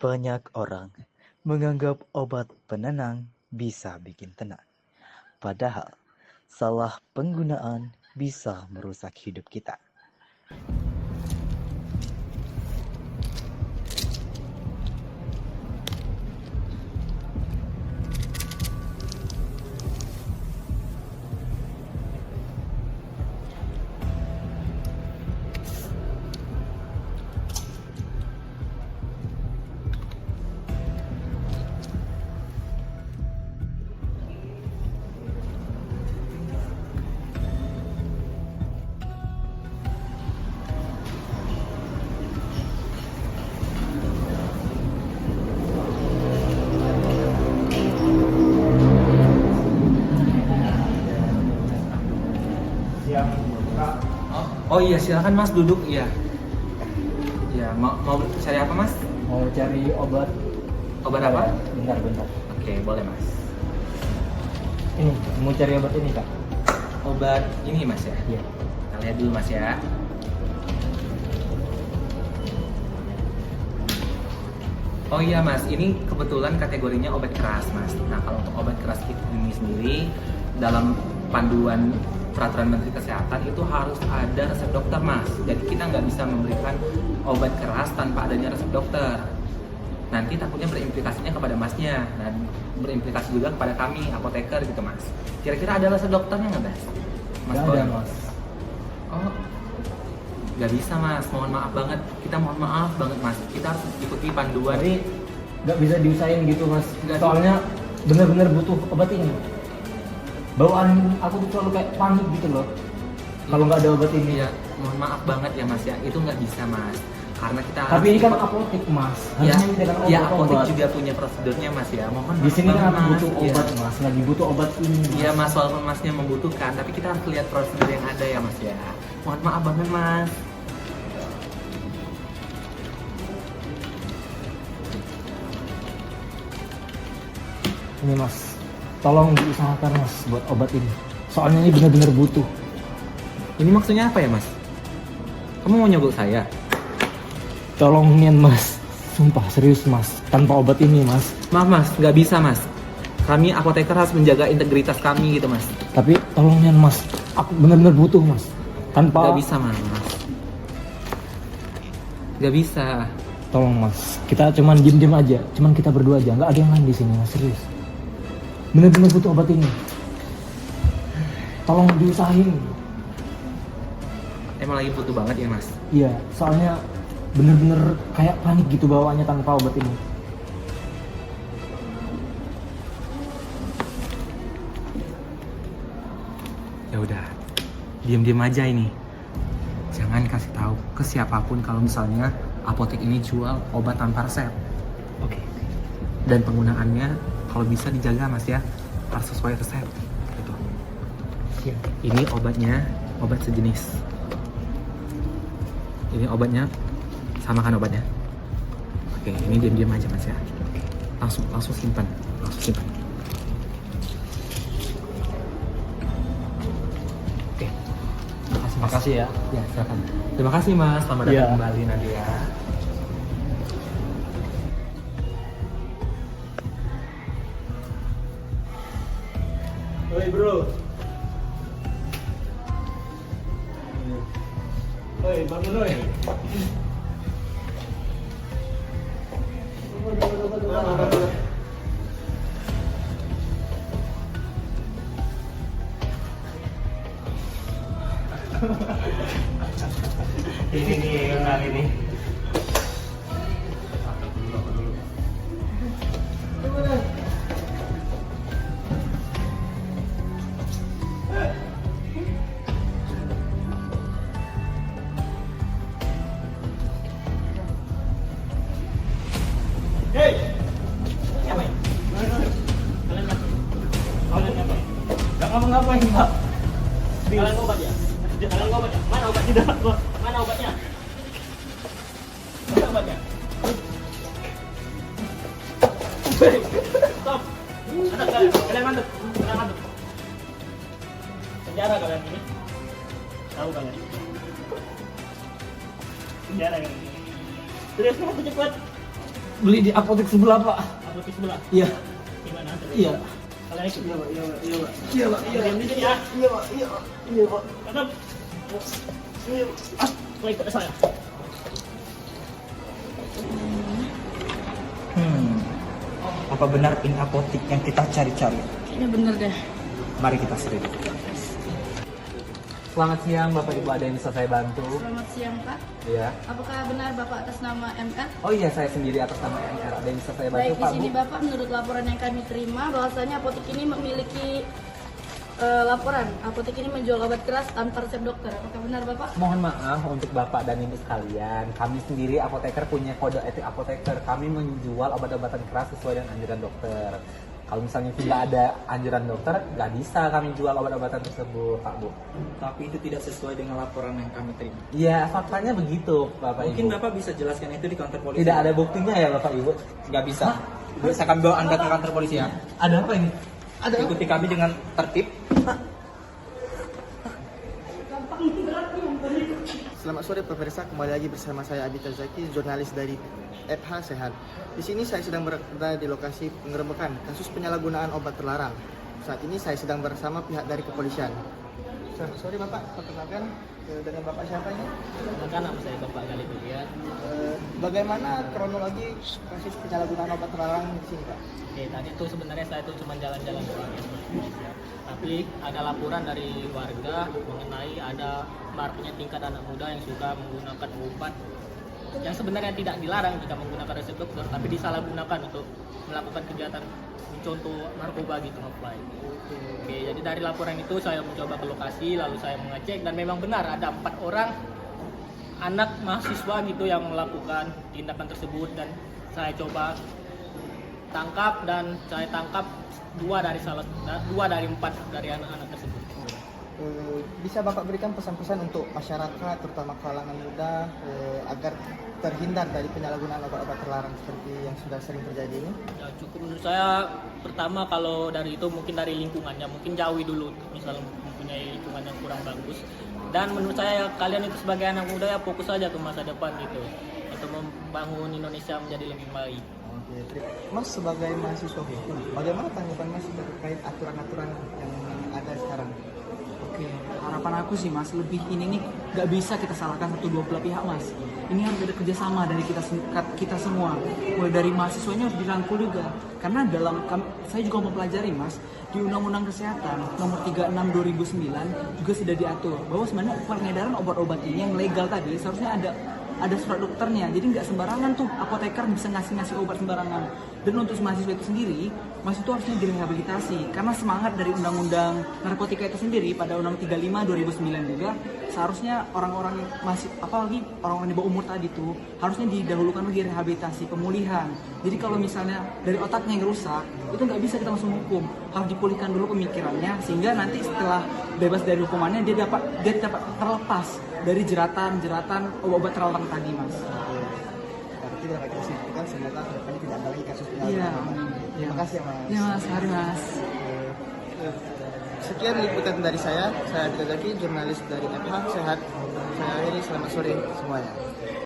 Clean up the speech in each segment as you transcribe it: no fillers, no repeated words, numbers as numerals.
Banyak orang menganggap obat penenang bisa bikin tenang. Padahal salah penggunaan bisa merusak hidup kita. Oh iya, silakan Mas duduk. Iya. Ya, mau cari apa Mas? Mau cari obat. Obat apa? Bentar. Oke, boleh Mas. Ini, mau cari obat ini Kak? Obat ini Mas ya? Iya. Kita lihat dulu Mas ya. Oh iya Mas, ini kebetulan kategorinya obat keras Mas. Nah kalau untuk obat keras ini sendiri dalam panduan peraturan Menteri Kesehatan itu harus ada resep dokter Mas. Jadi kita nggak bisa memberikan obat keras tanpa adanya resep dokter. Nanti takutnya berimplikasinya kepada Masnya dan berimplikasi juga kepada kami apoteker gitu Mas. Kira-kira ada resep dokternya nggak Mas? Nggak ada Mas. Oh, nggak bisa Mas, mohon maaf banget. Kita mohon maaf banget Mas. Kita harus ikuti panduan. Tapi nggak bisa diusahain gitu Mas. Nggak Soalnya benar-benar butuh obat ini. Bawaan aku tuh selalu kayak panik gitu loh. Kalau nggak ada obat ini. Ya, mohon maaf banget ya Mas ya. Itu nggak bisa Mas. Karena kita Tapi ini kan ikut- apotek Mas. ya, Harusnya menyediakan ya obat. apotek juga punya prosedurnya Mas ya. Mohon Di maaf sini kan banget, aku butuh Mas. obat Mas. Lagi butuh obat ini. Mas. Iya Mas, walaupun Masnya membutuhkan, tapi kita harus lihat prosedur yang ada ya Mas ya. Mohon maaf banget Mas. Ini Mas. Tolong diusahakan Mas buat obat ini. Soalnya ini benar-benar butuh. Ini maksudnya apa ya Mas? Kamu mau nyogok saya? Tolongin Mas. Sumpah serius Mas. Tanpa obat ini Mas. Maaf Mas, nggak bisa Mas. Kami apoteker harus menjaga integritas kami gitu Mas. Tapi tolongin Mas. Aku benar-benar butuh Mas. Tanpa Nggak bisa Mas. Nggak bisa. Tolong Mas. Kita cuman diem-diem aja. Cuman kita berdua aja. Nggak ada yang lain di sini Mas. Serius. Benar-benar butuh obat ini. Tolong diusahain. Emang lagi butuh banget ya Mas? Iya. Soalnya bener-bener kayak panik gitu bawaannya tanpa obat ini. Ya udah, diam-diam aja ini. Jangan kasih tahu ke siapapun kalau misalnya apotek ini jual obat tanpa resep. Oke. Dan penggunaannya kalau bisa dijaga Mas ya, harus sesuai resep. Gitu. Siap. Ini obatnya, obat sejenis. Ini obatnya, sama kan obatnya? Oke, ini diam-diam aja Mas ya. Langsung simpan, Oke. Makasih ya. Ya, silakan. Terima kasih Mas, selamat datang Iya. kembali nanti ya. Oi bro. Oi bangun oi. Ini nih yang ini. Hei! Ngapain? Kalian ngapain? Gak ngapa-ngapain, Pak. Kalian obat ya? Kalian obat ya? Mana obatnya? Mana obatnya? Mana obatnya? Stop! Kalian mantap. Penjara kalian ini. Tahu kalian? Penjara ini. Terus kamu cepat. beli di apotek sebelah Pak. Apotek sebelah. Iya. Gimana? Iya. Kalian ikut. Iya Pak. Iya Pak. Diam di sini ya. Iya Pak. Iya Pak. Tetap. Kau ikut saya. Apa benar ini apotik yang kita cari-cari? Kayaknya bener deh. Mari kita selidiki. Selamat siang Bapak Ibu, ada yang bisa saya bantu? Selamat siang Pak. Iya. Apakah benar Bapak atas nama MR? Oh iya, saya sendiri atas nama MR. Ada yang bisa saya bantu Baik, di Pak sini Bu? Bapak menurut laporan yang kami terima bahwasanya apotek ini memiliki laporan. Apotek ini menjual obat keras tanpa resep dokter. Apakah benar Bapak? Mohon maaf untuk Bapak dan Ibu sekalian. Kami sendiri apoteker punya kode etik apoteker. Kami menjual obat-obatan keras sesuai dengan anjuran dokter. Kalau misalnya tidak ada anjuran dokter, nggak bisa kami jual obat-obatan tersebut, Pak Bu. Tapi itu tidak sesuai dengan laporan yang kami terima. Iya, faktanya begitu, Bapak Mungkin Ibu. Bapak bisa jelaskan itu di kantor polisi. Tidak ada buktinya ya, Bapak Ibu. Nggak bisa. Bisa kami bawa Anda ke kantor polisi ya. Ada apa ini? Ada apa? Ikuti kami dengan tertib. Selamat sore pemirsa, kembali lagi bersama saya Abita Zaki, jurnalis dari FH Sehat. Di sini saya sedang berada di lokasi penggerebekan kasus penyalahgunaan obat terlarang. Saat ini saya sedang bersama pihak dari kepolisian. Selamat sore Bapak, perkenalkan dengan Bapak siapa ini? Maka nama saya Bapak Gali Budian. Bagaimana kronologi kasus penyalahgunaan obat terlarang di sini Pak? Oke, tadi itu sebenarnya saya itu cuma jalan-jalan doang ya. Tapi ada laporan dari warga mengenai ada maraknya tingkat anak muda yang suka menggunakan obat yang sebenarnya tidak dilarang jika menggunakan resep dokter, tapi disalahgunakan untuk melakukan kegiatan contoh narkoba gitu, apply. Oke, jadi dari laporan itu saya mencoba ke lokasi, lalu saya mengecek dan memang benar ada 4 orang anak mahasiswa gitu yang melakukan tindakan tersebut dan saya coba tangkap dan saya tangkap 2 dari 4 dari anak-anak tersebut. Bisa Bapak berikan pesan-pesan untuk masyarakat, terutama kalangan muda, agar terhindar dari penyalahgunaan obat-obat terlarang seperti yang sudah sering terjadi ini? Ya, cukup menurut saya pertama kalau dari itu mungkin dari lingkungannya, mungkin jauhi dulu misalnya mempunyai lingkungan yang kurang bagus. Dan menurut saya kalian itu sebagai anak muda ya fokus saja ke masa depan gitu untuk membangun Indonesia menjadi lebih baik. Oke, Mas sebagai mahasiswa hukum, bagaimana tanggapan Mas terkait aturan-aturan yang ada sekarang? Oke, harapan aku sih Mas, lebih ini nih nggak bisa kita salahkan satu dua belah pihak Mas. Ini harus ada kerjasama dari kita semua. Mulai dari mahasiswanya harus dirangkul juga. Karena saya juga mempelajari Mas, di Undang-Undang Kesehatan Nomor 36 2009 juga sudah diatur bahwa sebenarnya peredaran obat-obat ini yang legal tadi seharusnya ada surat dokternya, jadi nggak sembarangan tuh apoteker bisa ngasih obat sembarangan. Dan untuk mahasiswa itu sendiri, mahasiswa itu harusnya direhabilitasi karena semangat dari undang-undang narkotika itu sendiri pada Undang-Undang 35 2009 juga seharusnya orang-orang masih apalagi orang-orang di bawah umur tadi tuh harusnya didahulukan lagi rehabilitasi pemulihan. Jadi kalau misalnya dari otaknya yang rusak itu nggak bisa kita langsung hukum, harus dipulihkan dulu pemikirannya sehingga nanti setelah bebas dari hukumannya dia dapat terlepas dari jeratan obat-obat terlarang tadi Mas. Berarti dapat kita simpulkan semoga kedepannya tidak ada lagi kasus Iya. penyalahgunaan. Terima kasih ya Mas. Iya Mas, mari Mas. Sekian liputan dari saya Abita Zaki, jurnalis dari FH Sehat. Saya akhiri, selamat sore semuanya.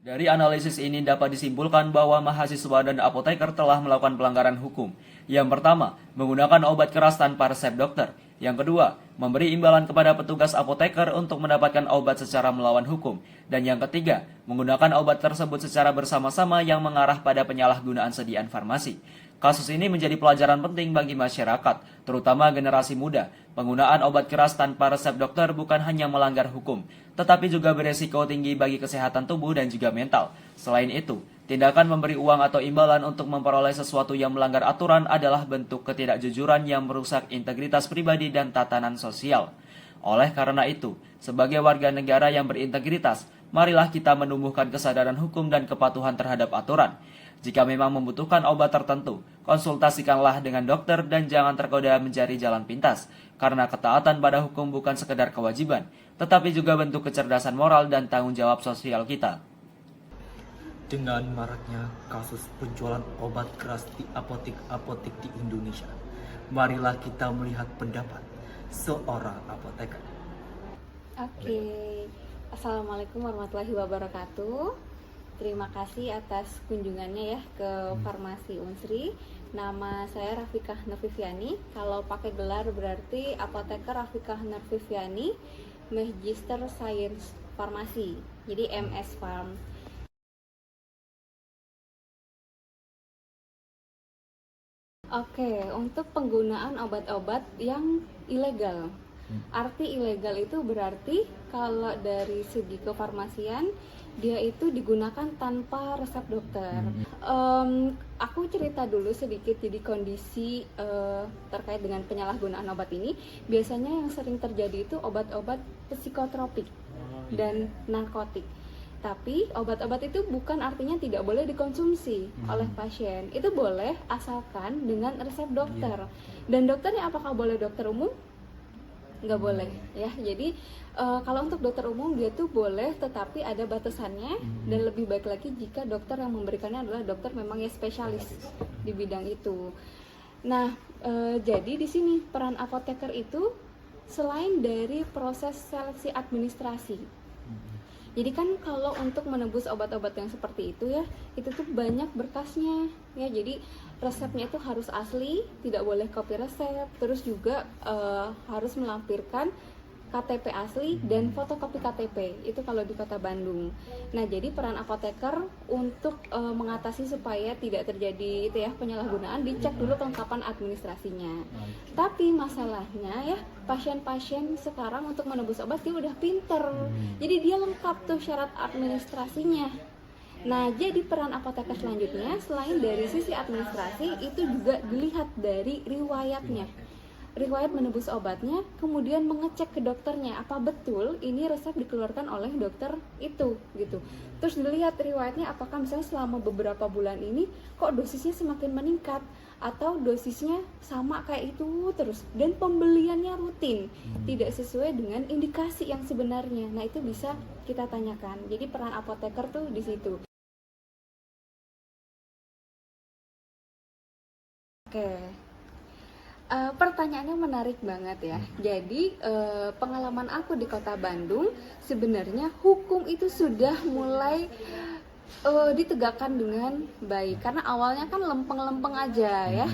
Dari analisis ini dapat disimpulkan bahwa mahasiswa dan apoteker telah melakukan pelanggaran hukum. Yang pertama, menggunakan obat keras tanpa resep dokter. Yang kedua, memberi imbalan kepada petugas apoteker untuk mendapatkan obat secara melawan hukum. Dan yang ketiga, menggunakan obat tersebut secara bersama-sama yang mengarah pada penyalahgunaan sediaan farmasi. Kasus ini menjadi pelajaran penting bagi masyarakat, terutama generasi muda. Penggunaan obat keras tanpa resep dokter bukan hanya melanggar hukum, tetapi juga beresiko tinggi bagi kesehatan tubuh dan juga mental. Selain itu, tindakan memberi uang atau imbalan untuk memperoleh sesuatu yang melanggar aturan adalah bentuk ketidakjujuran yang merusak integritas pribadi dan tatanan sosial. Oleh karena itu, sebagai warga negara yang berintegritas, marilah kita menumbuhkan kesadaran hukum dan kepatuhan terhadap aturan. Jika memang membutuhkan obat tertentu, konsultasikanlah dengan dokter dan jangan tergoda mencari jalan pintas, karena ketaatan pada hukum bukan sekedar kewajiban, tetapi juga bentuk kecerdasan moral dan tanggung jawab sosial kita. Dengan maraknya kasus penjualan obat keras di apotek-apotek di Indonesia, marilah kita melihat pendapat seorang apoteker. Oke, Assalamualaikum warahmatullahi wabarakatuh. terima kasih atas kunjungannya ya ke Farmasi Unsri. Nama saya Rafikah Nurviviani. Kalau pakai gelar berarti Apoteker Rafikah Nurviviani, Magister Science Farmasi. Jadi MS Farm. Oke, untuk penggunaan obat-obat yang ilegal. Arti ilegal itu berarti kalau dari segi kefarmasian dia itu digunakan tanpa resep dokter. Aku cerita dulu sedikit, jadi kondisi terkait dengan penyalahgunaan obat ini. Biasanya yang sering terjadi itu obat-obat psikotropik dan narkotik. Tapi obat-obat itu bukan artinya tidak boleh dikonsumsi oleh pasien. Itu boleh asalkan dengan resep dokter. Dan dokternya apakah boleh dokter umum? Nggak boleh ya. Jadi kalau untuk dokter umum dia tuh boleh, tetapi ada batasannya. Dan lebih baik lagi jika dokter yang memberikannya adalah dokter memang ya spesialis di bidang itu. Nah, jadi di sini peran apoteker itu selain dari proses seleksi administrasi. Jadi kan kalau untuk menebus obat-obat yang seperti itu ya, itu tuh banyak berkasnya ya. Jadi resepnya itu harus asli, tidak boleh copy resep. Terus juga harus melampirkan KTP asli dan fotokopi KTP. Itu kalau di Kota Bandung. Nah, jadi peran apoteker untuk mengatasi supaya tidak terjadi itu ya penyalahgunaan, dicek dulu kelengkapan administrasinya. Tapi masalahnya ya, pasien-pasien sekarang untuk menebus obat dia udah pinter. Jadi dia lengkap tuh syarat administrasinya. Nah, jadi peran apoteker selanjutnya selain dari sisi administrasi itu juga dilihat dari riwayatnya. Riwayat menebus obatnya, kemudian mengecek ke dokternya apa betul ini resep dikeluarkan oleh dokter itu gitu. Terus dilihat riwayatnya apakah misalnya selama beberapa bulan ini kok dosisnya semakin meningkat atau dosisnya sama kayak itu terus dan pembeliannya rutin, tidak sesuai dengan indikasi yang sebenarnya. Nah, itu bisa kita tanyakan. Jadi peran apoteker tuh di situ. Oke. Pertanyaannya menarik banget ya. Jadi pengalaman aku di Kota Bandung, sebenarnya hukum itu sudah mulai ditegakkan dengan baik. Karena awalnya kan lempeng-lempeng aja ya.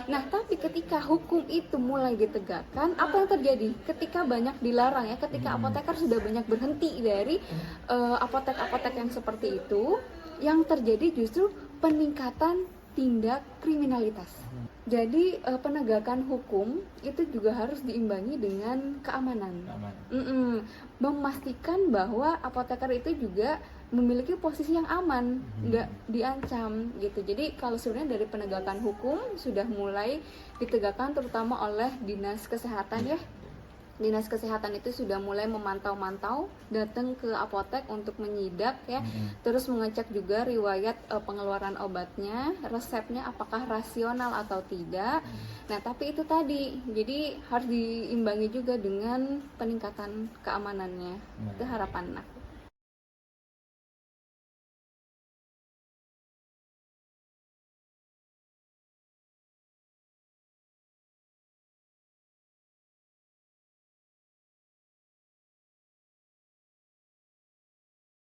Nah, tapi ketika hukum itu mulai ditegakkan, apa yang terjadi? Ketika banyak dilarang ya, ketika apoteker sudah banyak berhenti dari apotek-apotek yang seperti itu, yang terjadi justru peningkatan tindak kriminalitas. Jadi penegakan hukum itu juga harus diimbangi dengan keamanan. Memastikan bahwa apoteker itu juga memiliki posisi yang aman, nggak diancam gitu. Jadi kalau sebenarnya dari penegakan hukum sudah mulai ditegakkan terutama oleh Dinas Kesehatan ya. Dinas Kesehatan itu sudah mulai memantau-mantau, datang ke apotek untuk menyidak ya, terus mengecek juga riwayat pengeluaran obatnya, resepnya apakah rasional atau tidak. Nah, tapi itu tadi, jadi harus diimbangi juga dengan peningkatan keamanannya. Itu harapan aku.